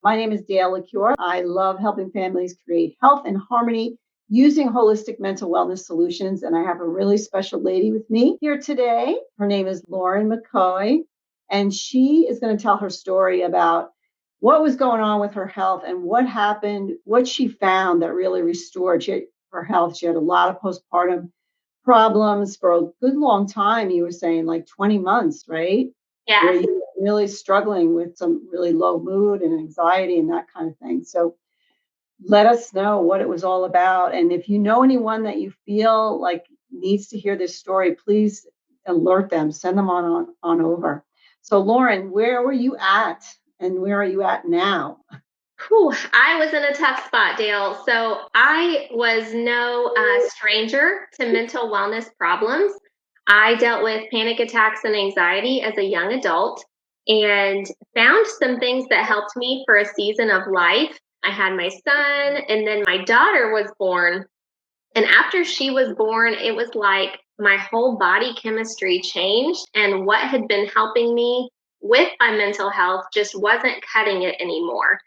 My name is Dale Ecuyer. I love helping families create health and harmony using holistic mental wellness solutions. And I have a really special lady with me here today. Her name is Lauren McCoy, and she is going to tell her story about what was going on with her health and what happened, what she found that really restored her health. She had a lot of postpartum problems for a good long time. You were saying like 20 months, right? Where Yes. you were really struggling with some really low mood and anxiety and that kind of thing. So let us know what it was all about. And if you know anyone that you feel like needs to hear this story, please alert them, send them on over. So Lauren, where were you at and where are you at now? Whew, I was in a tough spot, Dale. So I was no stranger to mental wellness problems. I dealt with panic attacks and anxiety as a young adult and found some things that helped me for a season of life. I had my son, and then my daughter was born. And after she was born, it was like my whole body chemistry changed, and what had been helping me with my mental health just wasn't cutting it anymore.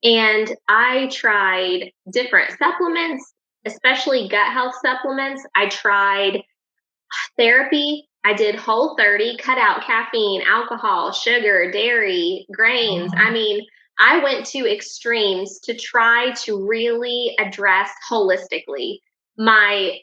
And I tried different supplements, especially gut health supplements. I tried therapy. I did Whole30, cut out caffeine, alcohol, sugar, dairy, grains. I mean, I went to extremes to try to really address holistically my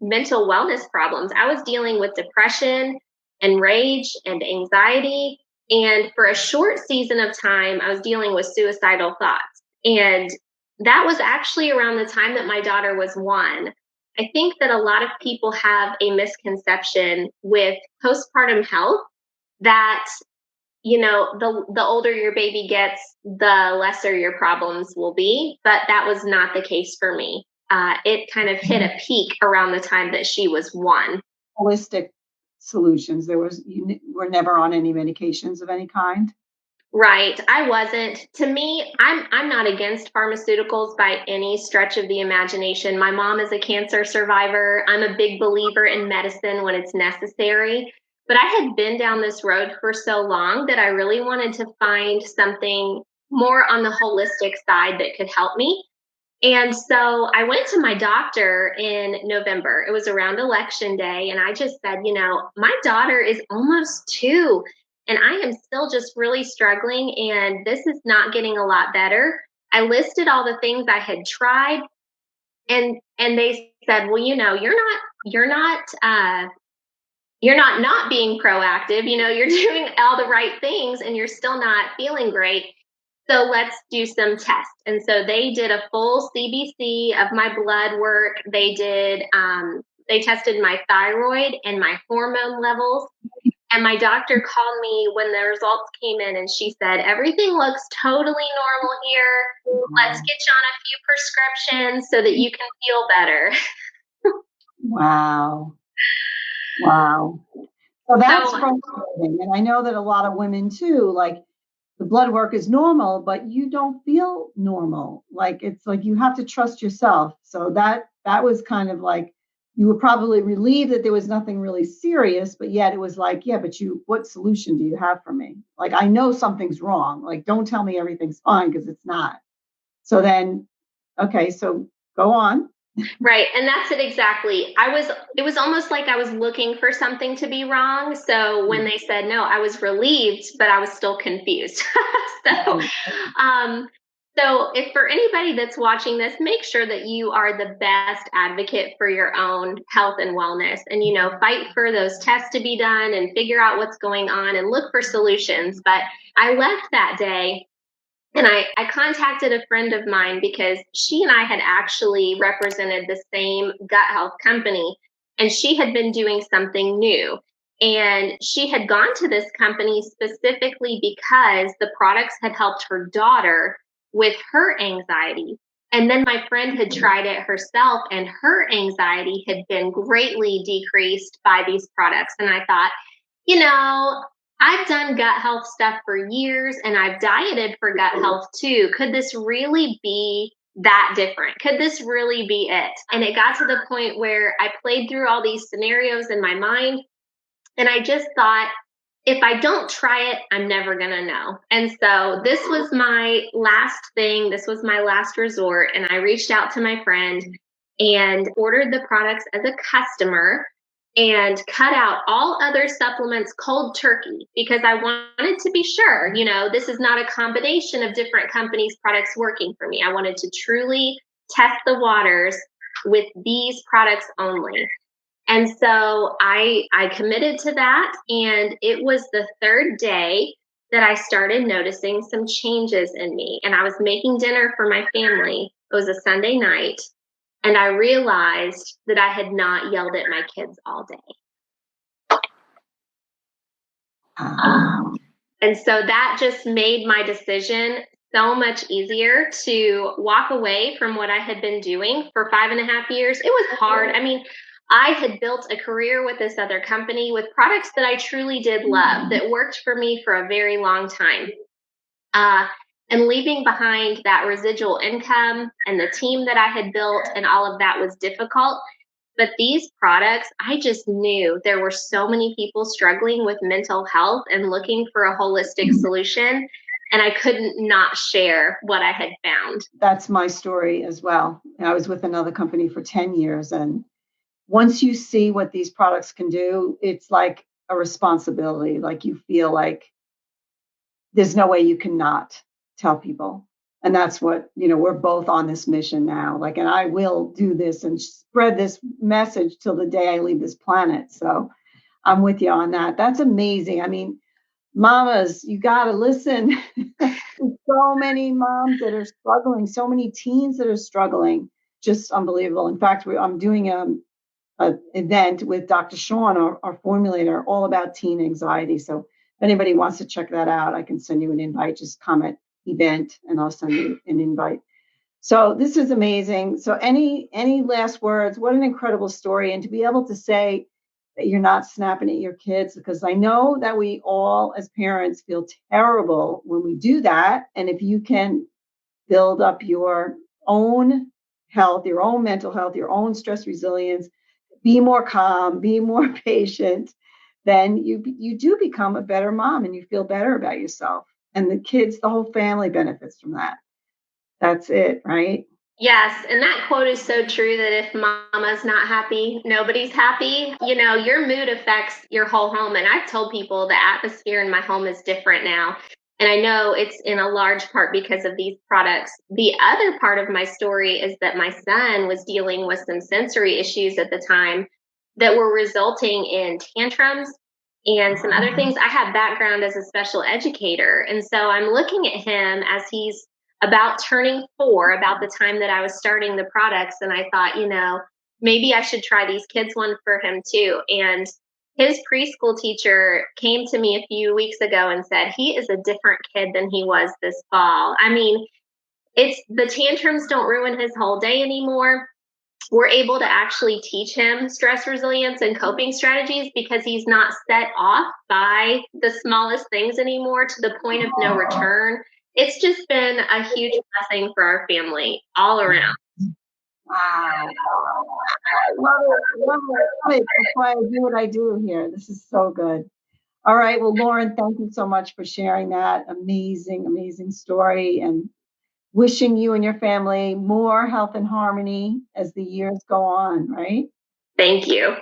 mental wellness problems. I was dealing with depression and rage and anxiety, and for a short season of time I was dealing with suicidal thoughts. And that was actually around the time that my daughter was 1. I think that a lot of people have a misconception with postpartum health that, the older your baby gets, the lesser your problems will be. But that was not the case for me. It kind of hit a peak around the time that she was 1. Holistic solutions. You were never on any medications of any kind? Right. I wasn't. To me, I'm not against pharmaceuticals by any stretch of the imagination. My mom is a cancer survivor. I'm a big believer in medicine when it's necessary. But I had been down this road for so long that I really wanted to find something more on the holistic side that could help me. And so I went to my doctor in November. It was around election day. And I just said, my daughter is almost 2 and I am still just really struggling. And this is not getting a lot better. I listed all the things I had tried, and they said, well, you're not being proactive. You're doing all the right things and you're still not feeling great. So let's do some tests. And so they did a full CBC of my blood work. They tested my thyroid and my hormone levels. And my doctor called me when the results came in and she said, everything looks totally normal here. Let's get you on a few prescriptions so that you can feel better. Wow. Wow. So that's So frustrating. And I know that a lot of women too, like the blood work is normal, but you don't feel normal. Like it's like you have to trust yourself. So that was kind of like you were probably relieved that there was nothing really serious, but yet it was like, yeah, but what solution do you have for me? Like I know something's wrong. Like don't tell me everything's fine because it's not. So then, okay, so go on. right. And that's it exactly. It was almost like I was looking for something to be wrong. So when they said no, I was relieved, but I was still confused. so, Right. um, so if for anybody that's watching this, make sure that you are the best advocate for your own health and wellness, and, fight for those tests to be done and figure out what's going on and look for solutions. But I left that day and I contacted a friend of mine because she and I had actually represented the same gut health company, and she had been doing something new. And she had gone to this company specifically because the products had helped her daughter with her anxiety. And then my friend had tried it herself, and her anxiety had been greatly decreased by these products. And I thought, you know, I've done gut health stuff for years and I've dieted for gut health too. Could this really be that different? Could this really be it? And it got to the point where I played through all these scenarios in my mind and I just thought, if I don't try it, I'm never going to know. And so this was my last thing. This was my last resort. And I reached out to my friend and ordered the products as a customer and cut out all other supplements cold turkey because I wanted to be sure, this is not a combination of different companies' products working for me. I wanted to truly test the waters with these products only. And so I committed to that. And it was the third day that I started noticing some changes in me. And I was making dinner for my family. It was a Sunday night. And I realized that I had not yelled at my kids all day. And so that just made my decision so much easier to walk away from what I had been doing for 5.5 years. It was hard. I mean, I had built a career with this other company with products that I truly did love that worked for me for a very long time. And leaving behind that residual income and the team that I had built and all of that was difficult. But these products, I just knew there were so many people struggling with mental health and looking for a holistic solution. And I couldn't not share what I had found. That's my story as well. I was with another company for 10 years. And once you see what these products can do, it's like a responsibility. Like you feel like there's no way you cannot tell people. And that's what, we're both on this mission now. Like, and I will do this and spread this message till the day I leave this planet. So I'm with you on that. That's amazing. I mean, mamas, you got to listen. So many moms that are struggling, so many teens that are struggling, just unbelievable. In fact, I'm doing an event with Dr. Sean, our formulator, all about teen anxiety. So if anybody wants to check that out, I can send you an invite. Just comment event and I'll send you an invite. So this is amazing. So any last words? What an incredible story. And to be able to say that you're not snapping at your kids, because I know that we all as parents feel terrible when we do that. And if you can build up your own health, your own mental health, your own stress resilience, be more calm, be more patient, then you do become a better mom and you feel better about yourself. And the kids, the whole family benefits from that. That's it, right? Yes, and that quote is so true that if mama's not happy, nobody's happy. Your mood affects your whole home. And I've told people the atmosphere in my home is different now. And I know it's in a large part because of these products. The other part of my story is that my son was dealing with some sensory issues at the time that were resulting in tantrums and some other things. I have background as a special educator. And so I'm looking at him as he's about turning 4, about the time that I was starting the products. And I thought, maybe I should try these kids one for him too. And his preschool teacher came to me a few weeks ago and said, he is a different kid than he was this fall. I mean, it's the tantrums don't ruin his whole day anymore. We're able to actually teach him stress resilience and coping strategies because he's not set off by the smallest things anymore to the point of no return. It's just been a huge blessing for our family all around. Wow. I love it. Love it. That's why I do what I do here. This is so good. All right. Well, Lauren, thank you so much for sharing that amazing, amazing story and wishing you and your family more health and harmony as the years go on, right? Thank you.